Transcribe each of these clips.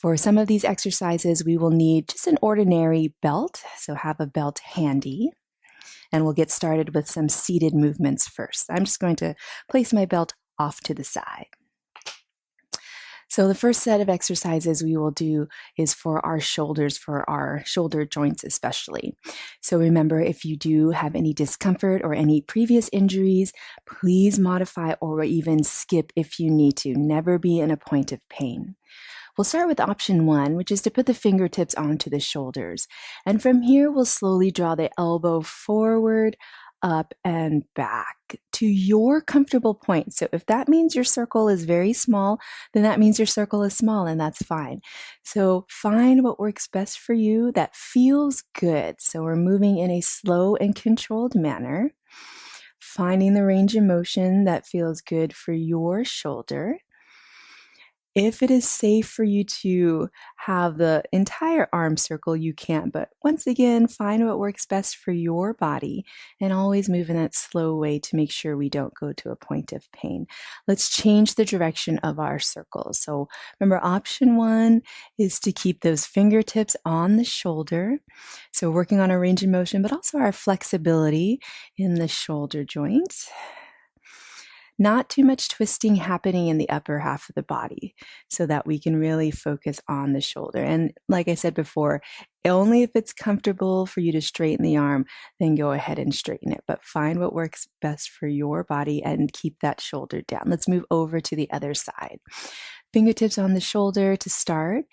For some of these exercises, we will need just an ordinary belt, so have a belt handy. And we'll get started with some seated movements first. I'm just going to place my belt off to the side. So the first set of exercises we will do is for our shoulders, for our shoulder joints especially. So remember, if you do have any discomfort or any previous injuries, please modify or even skip if you need to. Never be in a point of pain. We'll start with option 1, which is to put the fingertips onto the shoulders. And from here, we'll slowly draw the elbow forward, up, and back to your comfortable point. So if that means your circle is very small, then that means your circle is small, and that's fine. So find what works best for you that feels good. So we're moving in a slow and controlled manner, finding the range of motion that feels good for your shoulder. If it is safe for you to have the entire arm circle, you can, but once again, find what works best for your body and always move in that slow way to make sure we don't go to a point of pain. Let's change the direction of our circles. So remember, option 1 is to keep those fingertips on the shoulder. So working on our range of motion, but also our flexibility in the shoulder joint. Not too much twisting happening in the upper half of the body so that we can really focus on the shoulder. And like I said before, only if it's comfortable for you to straighten the arm, then go ahead and straighten it. But find what works best for your body and keep that shoulder down. Let's move over to the other side. Fingertips on the shoulder to start,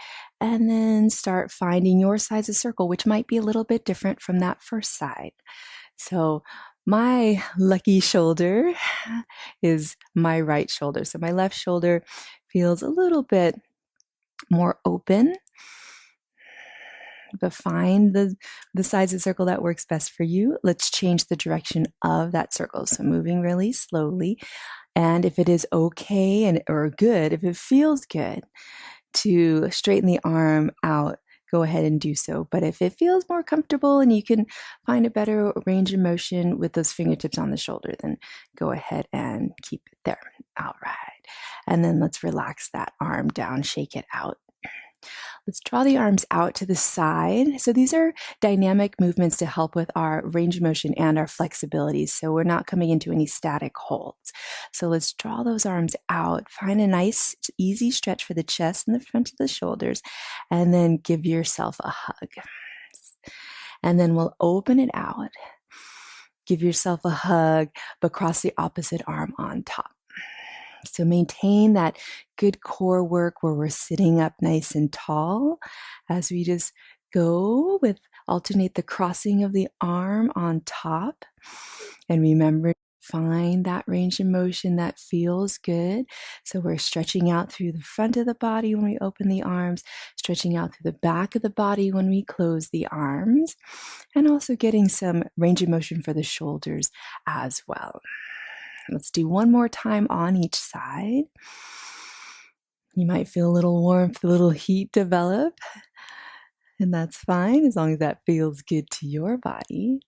and then start finding your size of circle, which might be a little bit different from that first side. So my lucky shoulder is my right shoulder. So my left shoulder feels a little bit more open, but find the size of circle that works best for you. Let's change the direction of that circle. So moving really slowly. And if it is okay or good, if it feels good to straighten the arm out, go ahead and do so. But if it feels more comfortable and you can find a better range of motion with those fingertips on the shoulder, then go ahead and keep it there. All right. And then let's relax that arm down, shake it out. Let's draw the arms out to the side. So these are dynamic movements to help with our range of motion and our flexibility. So we're not coming into any static holds. So let's draw those arms out. Find a nice, easy stretch for the chest and the front of the shoulders, and then give yourself a hug. And then we'll open it out. Give yourself a hug, but cross the opposite arm on top. So maintain that good core work where we're sitting up nice and tall as we just go with alternate the crossing of the arm on top. And remember, find that range of motion that feels good. So we're stretching out through the front of the body when we open the arms, stretching out through the back of the body when we close the arms, and also getting some range of motion for the shoulders as well. Let's do one more time on each side. You might feel a little warmth, a little heat develop, and that's fine as long as that feels good to your body.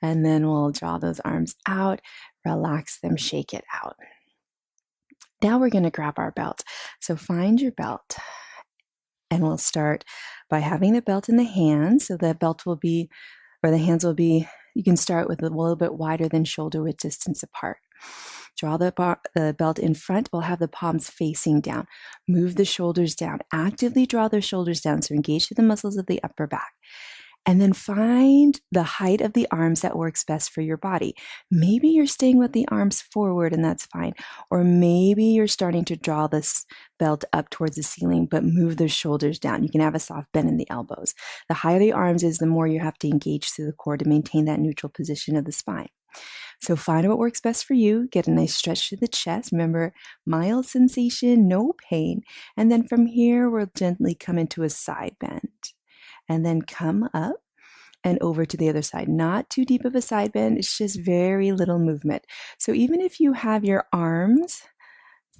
And then we'll draw those arms out, relax them, shake it out. Now we're going to grab our belt. So find your belt, and we'll start by having the belt in the hands. So the belt will be, or the hands will be, you can start with a little bit wider than shoulder width distance apart. Draw the belt in front. We'll have the palms facing down. Move the shoulders down. Actively draw those shoulders down. So engage the muscles of the upper back. And then find the height of the arms that works best for your body. Maybe you're staying with the arms forward and that's fine. Or maybe you're starting to draw this belt up towards the ceiling, but move those shoulders down. You can have a soft bend in the elbows. The higher the arms is, the more you have to engage through the core to maintain that neutral position of the spine. So find what works best for you. Get a nice stretch to the chest. Remember, mild sensation, no pain. And then from here, we'll gently come into a side bend. And then come up and over to the other side. Not too deep of a side bend. It's just very little movement. So even if you have your arms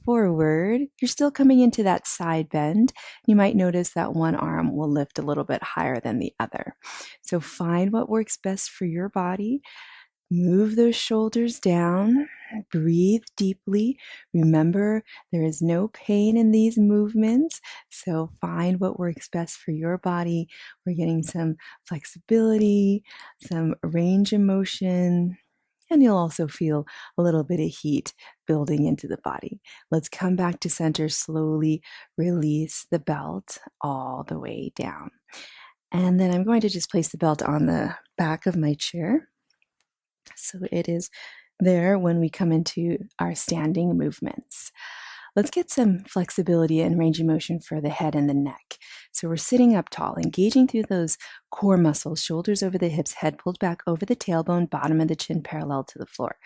forward, you're still coming into that side bend. You might notice that one arm will lift a little bit higher than the other. So find what works best for your body. Move those shoulders down. Breathe deeply. Remember, there is no pain in these movements, so find what works best for your body. We're getting some flexibility, some range of motion, and you'll also feel a little bit of heat building into the body. Let's come back to center. Slowly release the belt all the way down. And then I'm going to just place the belt on the back of my chair. So it is there when we come into our standing movements. Let's get some flexibility and range of motion for the head and the neck. So we're sitting up tall, engaging through those core muscles, shoulders over the hips, head pulled back over the tailbone, bottom of the chin parallel to the floor.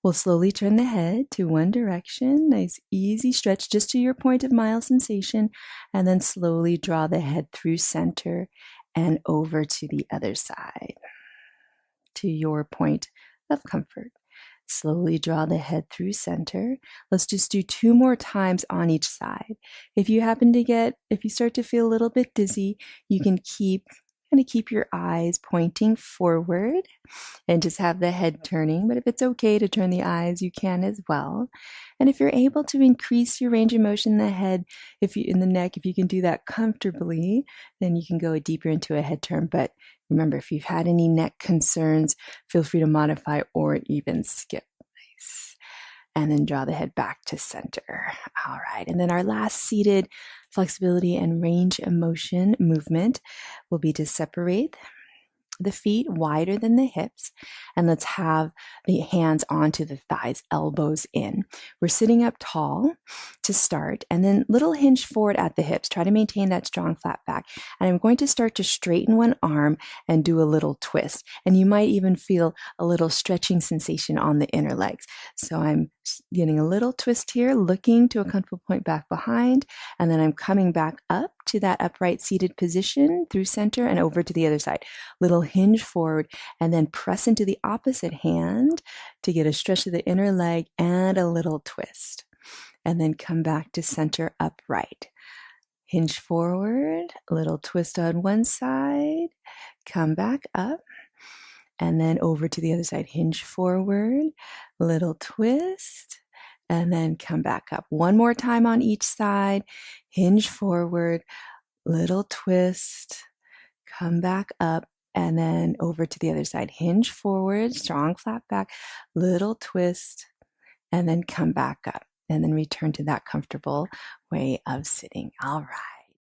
We'll slowly turn the head to one direction, nice easy stretch just to your point of mild sensation, and then slowly draw the head through center and over to the other side, to your point of comfort. Slowly draw the head through center. Let's just do 2 more times on each side. If you start to feel a little bit dizzy, you can keep your eyes pointing forward and just have the head turning. But if it's okay to turn the eyes, you can as well. And if you're able to increase your range of motion in the head, in the neck, if you can do that comfortably, then you can go deeper into a head turn. But remember, if you've had any neck concerns, feel free to modify or even skip. Nice. And then draw the head back to center. All right. And then our last seated flexibility and range of motion movement will be to separate the feet wider than the hips, and let's have the hands onto the thighs, elbows in. We're sitting up tall to start, and then little hinge forward at the hips. Try to maintain that strong flat back. And I'm going to start to straighten one arm and do a little twist. And you might even feel a little stretching sensation on the inner legs. So I'm getting a little twist here, looking to a comfortable point back behind, and then I'm coming back up to that upright seated position through center and over to the other side. Little hinge forward, and then press into the opposite hand to get a stretch of the inner leg and a little twist. And then come back to center upright. Hinge forward, a little twist on one side, come back up, and then over to the other side. Hinge forward, little twist, and then come back up. One more time on each side. Hinge forward, little twist, come back up, and then over to the other side. Hinge forward, strong flat back, little twist, and then come back up. And then return to that comfortable way of sitting. All right.